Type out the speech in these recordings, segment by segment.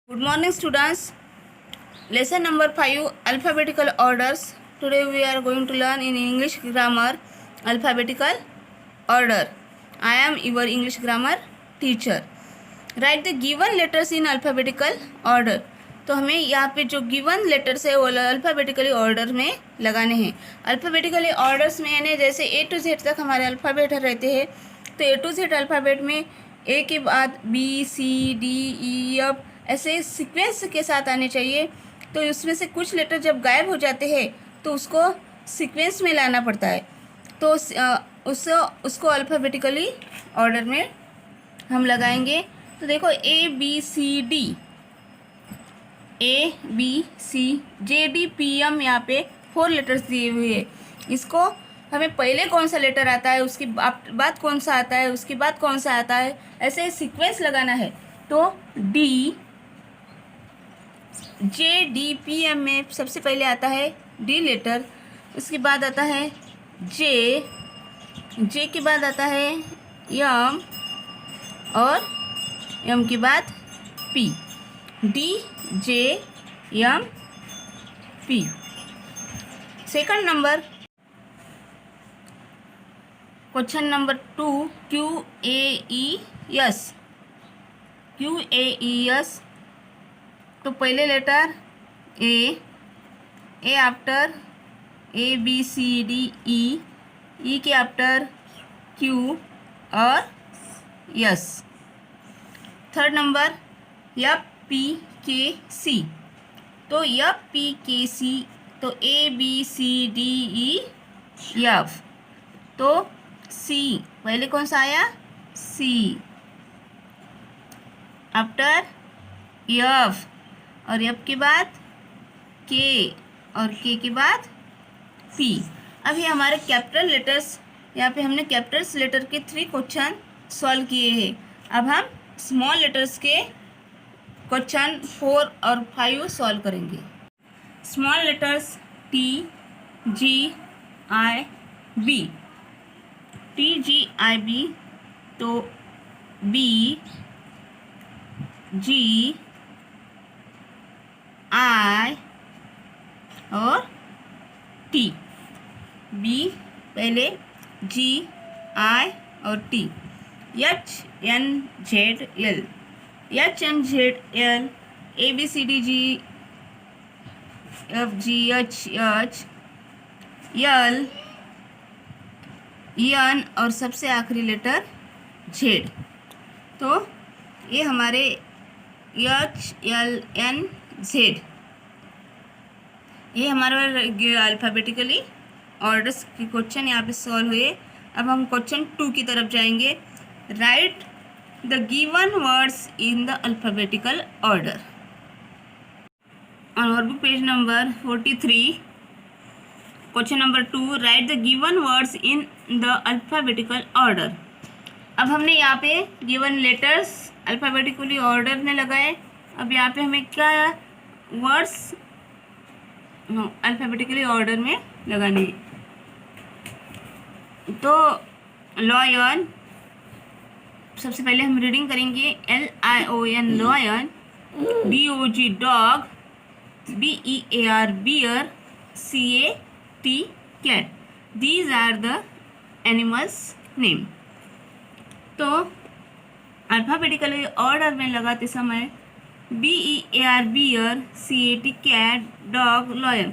Good morning, students. Lesson number 5, alphabetical orders. Today we are going to learn in English grammar alphabetical order. I am your English grammar teacher. Write the given letters in alphabetical order. तो हमें यहाँ पे जो given letters है वो alphabetically order में लगाने हैं. अल्फ़ाबेटिकली ऑर्डर्स में यानी जैसे ए टू जेड तक हमारे अल्फ़ाबेट रहते हैं, तो ए टू जेड अल्फ़ाबेट में ए के बाद B C D E F ऐसे सीक्वेंस के साथ आने चाहिए. तो उसमें से कुछ लेटर जब गायब हो जाते हैं तो उसको सीक्वेंस में लाना पड़ता है. तो उसको अल्फ़ाबेटिकली ऑर्डर में हम लगाएंगे. तो देखो A B C D, A B C J D P M, यहाँ पे 4 लेटर्स दिए हुए हैं. इसको हमें पहले कौन सा लेटर आता है, उसके बाद कौन सा आता है, उसके बाद कौन सा आता है, ऐसे सीक्वेंस लगाना है. तो D J D P M में सबसे पहले आता है डी लेटर, उसके बाद आता है जे, जे के बाद आता है यम और यम के बाद P. D J M P. Second number, question number 2, Q A E S. Q A E S, तो पहले letter A after A B C D E के आफ्टर क्यू और S. Third number F P K C, तो F P K C, तो A B C D E F. तो C पहले कौन सा आया, सी आफ्टर एफ, और एफ के बाद के, और के के बाद पी. अभी हमारे कैपिटल लेटर्स, यहाँ पे हमने कैपिटल्स लेटर के 3 क्वेश्चन सॉल्व किए हैं. अब हम स्मॉल लेटर्स के क्वेश्चन 4 और 5 सॉल्व करेंगे. Small letters T G I B. T G I B, तो बी जी आई और टी. बी पहले, जी आई और T. H N Z L, H N Z L, A B C D G F G H H L N और सबसे आखिरी letter Z. तो ये हमारे एच एल एन जेड, ये हमारा अल्फ़ाबेटिकली ऑर्डर्स के क्वेश्चन यहाँ पे सॉल्व हुए. अब हम क्वेश्चन 2 की तरफ जाएंगे. Right the given words in the alphabetical order. On workbook page number 43, question number 2, right the given words in the alphabetical order. अब हमने यहाँ पे गिवन लेटर्स अल्फ़ाबेटिकली ऑर्डर में लगाए. अब यहाँ पे हमें क्या वर्ड्स अल्फ़ाबेटिकली ऑर्डर में लगाने हैं. तो लॉयन, सबसे पहले हम रीडिंग करेंगे. LION lion, DOG dog, BEAR bear, CAT cat. These are the animals name. तो अल्फ़ाबेटिकली ऑर्डर में लगाते समय BEAR bear, CAT cat, dog, lion.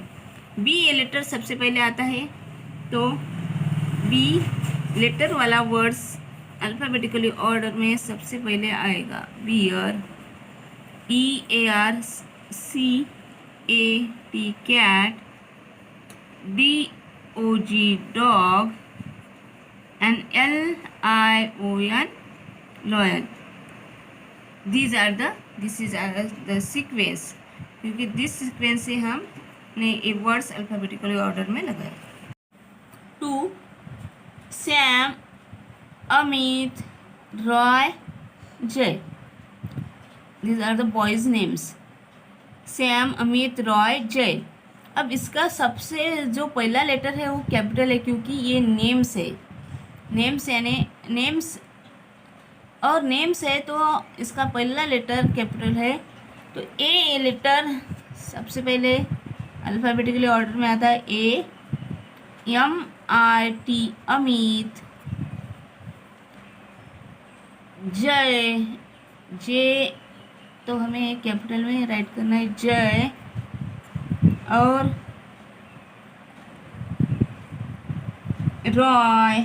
B A letter सबसे पहले आता है, तो बी लेटर वाला वर्ड्स अल्फ़ाबेटिकली ऑर्डर में सबसे पहले आएगा. Bear, EAR CAT cat, DOG dog and LION lion. This is the sequence, क्योंकि दिस सीक्वेंस से हमने ये वर्ड्स अल्फ़ाबेटिकली ऑर्डर में लगाए. 2, Sam, Amit, Roy, Jay. These are the boys names. Sam, Amit, Roy, Jay. अब इसका सबसे जो पहला लेटर है वो कैपिटल है, क्योंकि ये नेम्स है. नेम्स यानी नेम्स और नेम्स है तो इसका पहला लेटर कैपिटल है. तो ए लेटर सबसे पहले अल्फ़ाबेटिकली ऑर्डर में आता है ए, MIT अमित, जय, जे तो हमें कैपिटल में राइट करना है जय, और रॉय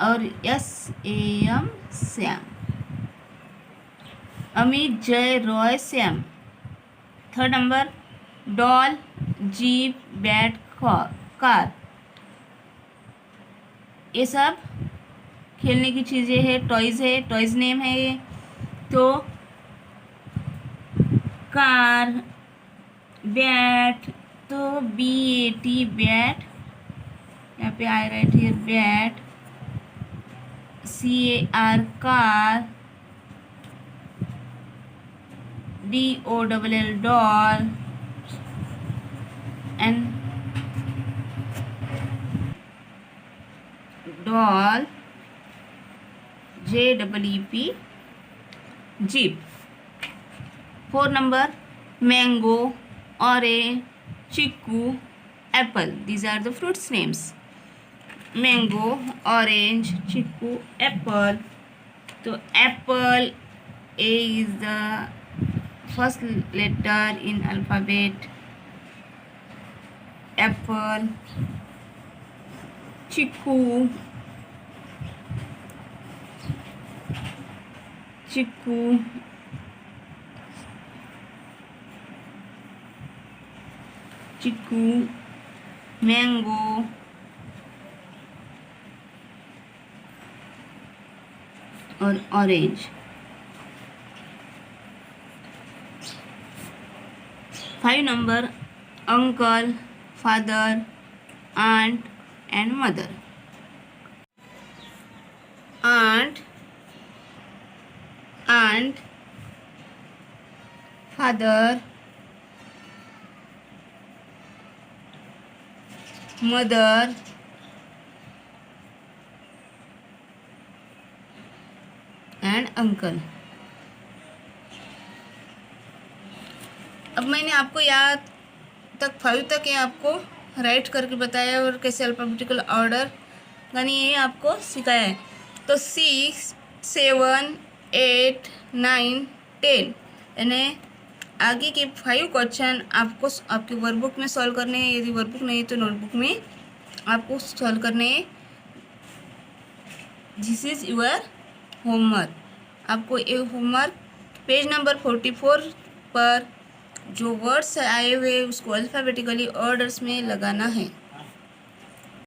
और SAM श्याम। अमित, जय, Roy, Shyam. Third number doll, jeep, bat, car. ये सब खेलने की चीज़ें हैं, टॉयज़ है, टॉयज़ नेम है ये। तो कार, बैट तो BAT बैट, यहाँ पे I write here bat, CAR car, DOLL doll, and doll, JEEP jeep. 4 number mango, orange, chikoo, apple. These are the fruits names. Mango, orange, chikoo, apple. तो apple A is the first letter in alphabet. Apple, chikoo, mango, और orange. 5 number uncle, father, aunt and mother. aunt, father, mother, and uncle। अब मैंने आपको यहाँ तक 5 तक ये आपको राइट करके बताया और कैसे अल्फ़ाबेटिकल ऑर्डर यानी ये आपको सिखाया है। तो 6, 7, 8, 9, 10 यानी आगे के 5 क्वेश्चन आपको आपके वर्कबुक में सॉल्व करने हैं। यदि वर्कबुक नहीं तो नोटबुक में आपको सॉल्व करने हैं। This is your homework. आपको ये होमवर्क पेज नंबर 44 पर जो वर्ड्स आए हुए उसको अल्फ़ाबेटिकली ऑर्डर्स में लगाना है।